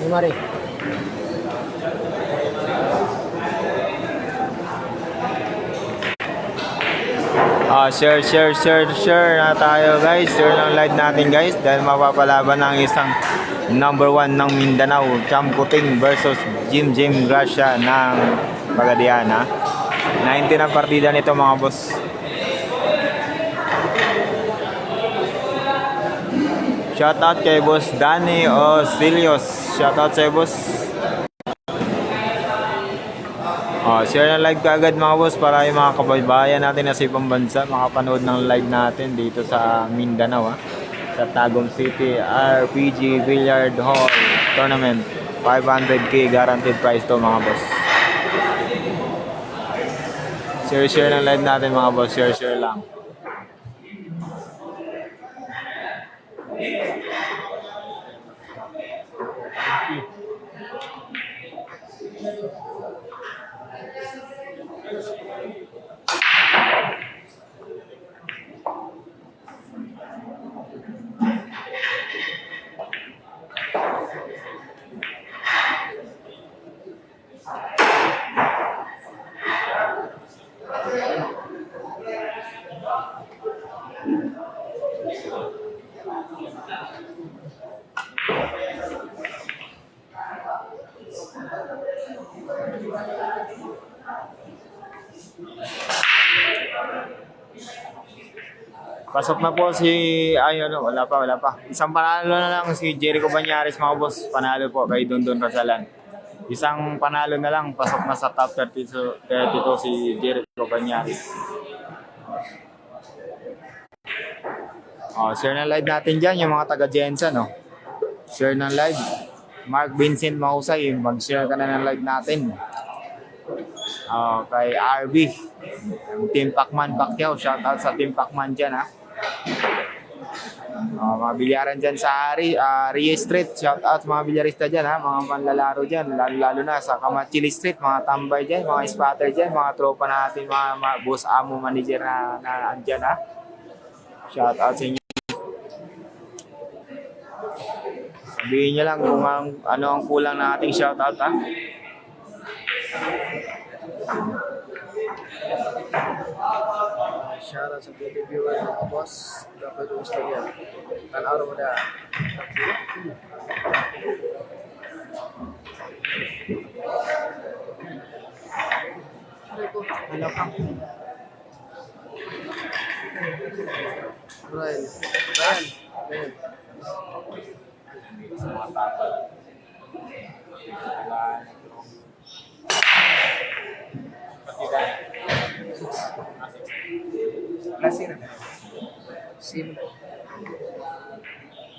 Mari. Share na tayo guys. Share ng live natin guys. Dahil mapapalaban ng isang number 1 ng Mindanao, Champ Kuting versus Jim Gracia ng Pagadian ha. 19 ang partida nito mga boss. Shoutout kay boss Danny Osilios. Shoutout sa boss. Share na live ka agad mga boss para yung mga kababayan natin na sa ibang bansa makapanood ng live natin dito sa Mindanao sa Tagum City RPG Billiard Hall Tournament. 500k guaranteed prize to mga boss. Share ng live natin mga boss. Share lang. Pasok na po si wala pa. Isang panalo na lang si Jericho Banyares mga boss. Panalo po kay Dondon Rasalan. Isang panalo na lang, pasok na sa top 32 si Jericho Banyares. Share na live natin dyan yung mga taga Jensen Share ng live. Mark Vincent Mahusay, mag-share ka na ng live natin. Kay RB, Team Pacman Pacquiao, shoutout sa Team Pacman dyan mga bilyaran dyan sa Ria Street, shoutout mga bilyarista dyan mga manlalaro dyan, lalo na sa Kamachili Street, mga tambay dyan, mga spotter dyan, mga tropa natin, mga boss, amo, manager na andyan shoutout sa inyo. Sabihin nyo lang kung ano ang kulang na ating shoutout Shoutout sa beauty viewer mga boss. Dapat gusto niya. Tanaw mo na. Ano pa? Brian.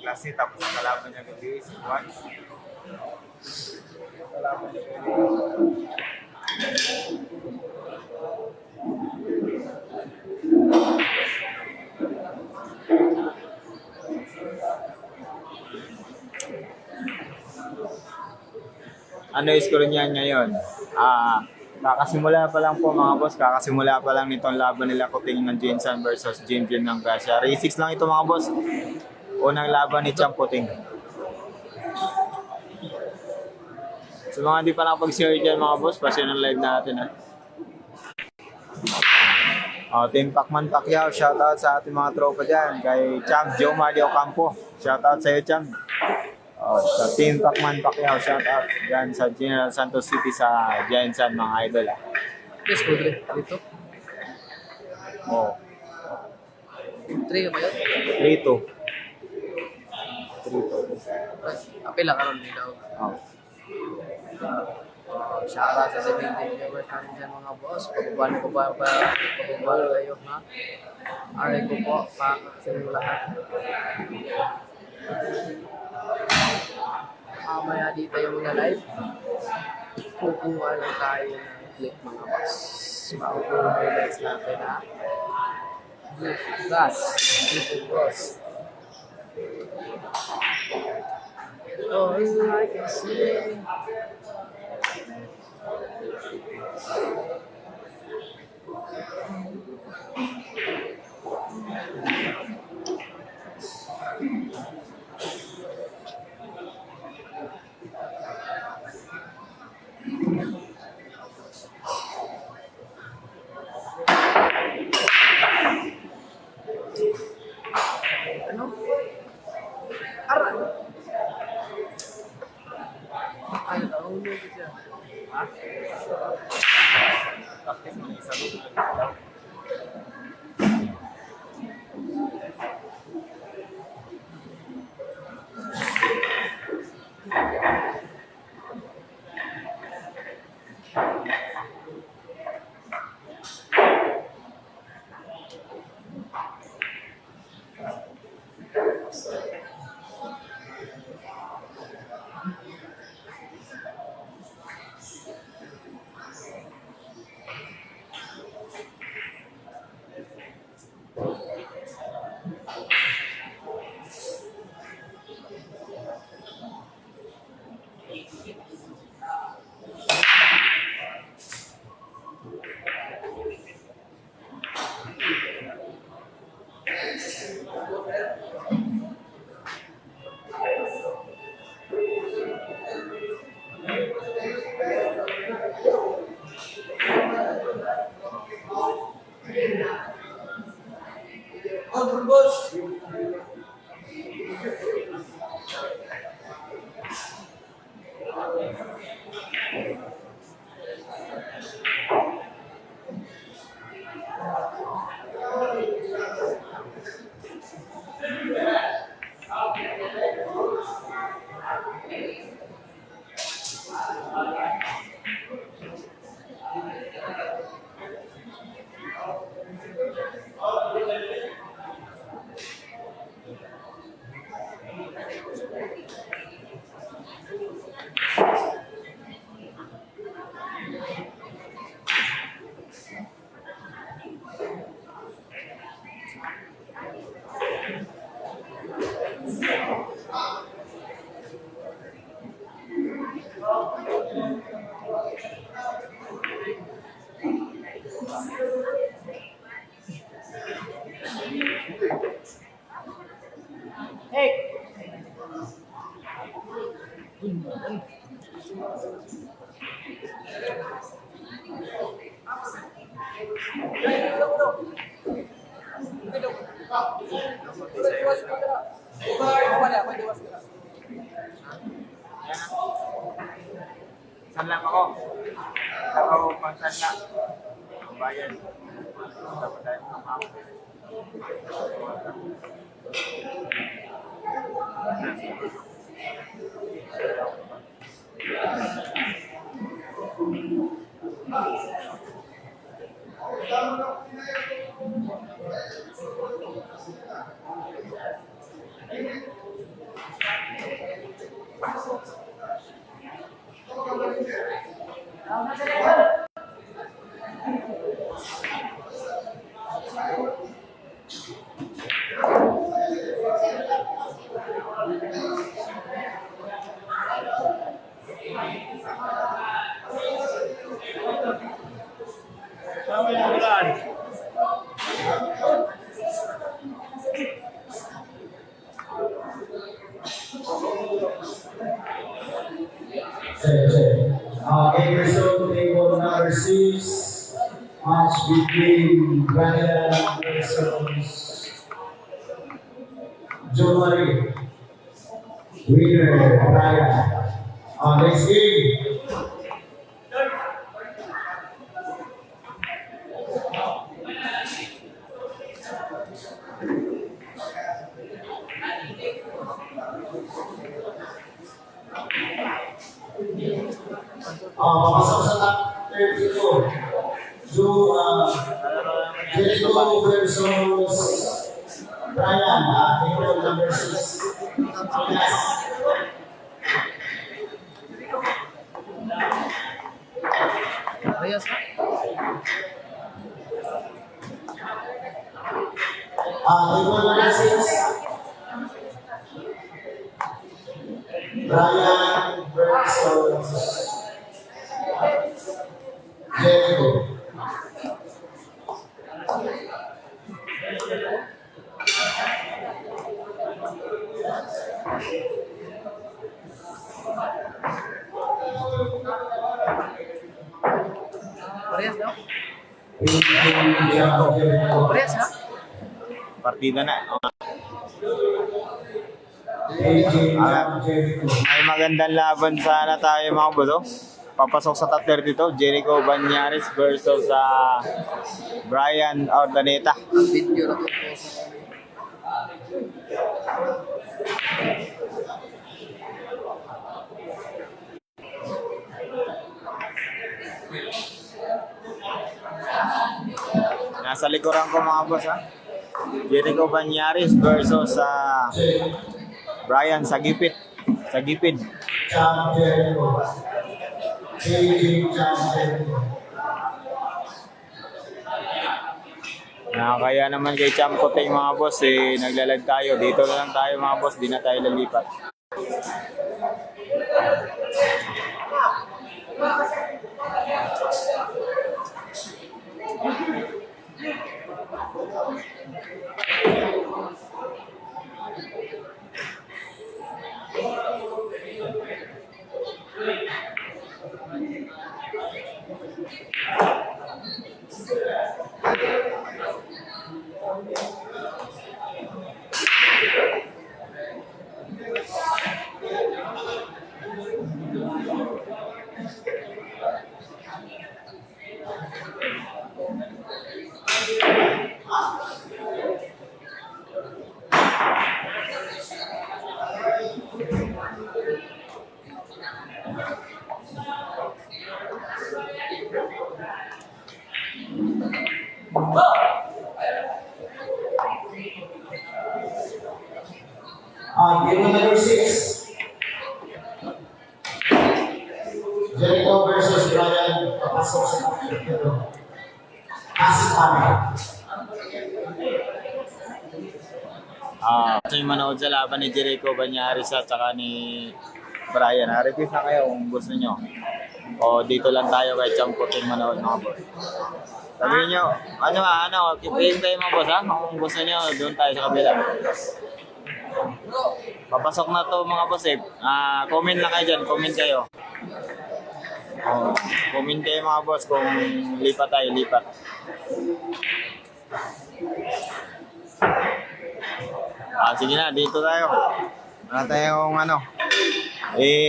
Klase tapos ang kalaban niya gabi si Juan. Ano yung score niyan ngayon? Kakasimula pa lang po mga boss, kakasimula pa lang nitong laban nila Kuting ng Jensen versus Jim ng Gracia. Race 6 lang ito mga boss. Unang laban ni Champ Kuting. Sa mga hindi pa nakapag-share dyan mga boss, pa-share ng live natin Team Pacman Pacquiao, shoutout sa ating mga tropa dyan. Kay Champ Joe Mario Campo, shoutout sa iyo Champ. Sa Team Pacman Pacquiao, shoutout dyan sa General Santos City sa Jensen mga idol Yes, Kudre. Dito. 3 ba yun? 3-2. Apil lang karon daw. Shoutout sa 17 viewers namin dyan mga boss. Pagbubuhan ko ba kayo Aray ko po pa sa inyo lahat. Mamaya dito yung mga live. Kukuha lang tayo ng clip mga boss. Maupulang highlights natin Gas. Clip boss. All I can see. music siya. Ha? Practice mo isa mo. Sanla ako. Ako pang sanla. Ang bayan. Dapat tayo ng Game result, table number 6, match between Brian versus Joe Marie. Winner, Brian. Next game. Papasok sa top 32. Jericho versus Brian, table number 6. Yes. Ayos na. Table number 6. Brian versus Jericho. Parehas daw. Jericho. Parehas ha? partida na. AJ Jam Jericho. May magandang laban sana tayo mga boss. Oh. Papasok sa top 32, Jericho Banyares versus Brian Ordaneta. Ang video na to po sa Nasa likuran ko mga boss ha. Jericho Banyares versus Brian Sagipid. Jam Jericho. AJ Jam Jericho. Kaya naman kay Champ Koting mga boss naglalag tayo. Dito na lang tayo mga boss, di na tayo lalipat. Game number 6. Jericho versus Brian. Papasok sa kapitero. Kasi kami. Gusto nyo manood sa laban ni Jericho Banyares at saka ni Brian. Request na kayo kung gusto nyo. O dito lang tayo kay Champ Koting manood mga boss. Sabihin nyo, kipihin kayo mga boss ha. Kung gusto nyo, doon tayo sa kabila. Papasok na to mga boss comment lang kayo dyan, comment kayo. Comment kayo mga boss kung lipat tayo, lipat. Sige na, dito tayo. Wala tayong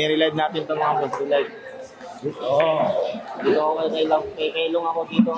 relive natin to mga boss, relive. Dito ako kay Kailong ako dito.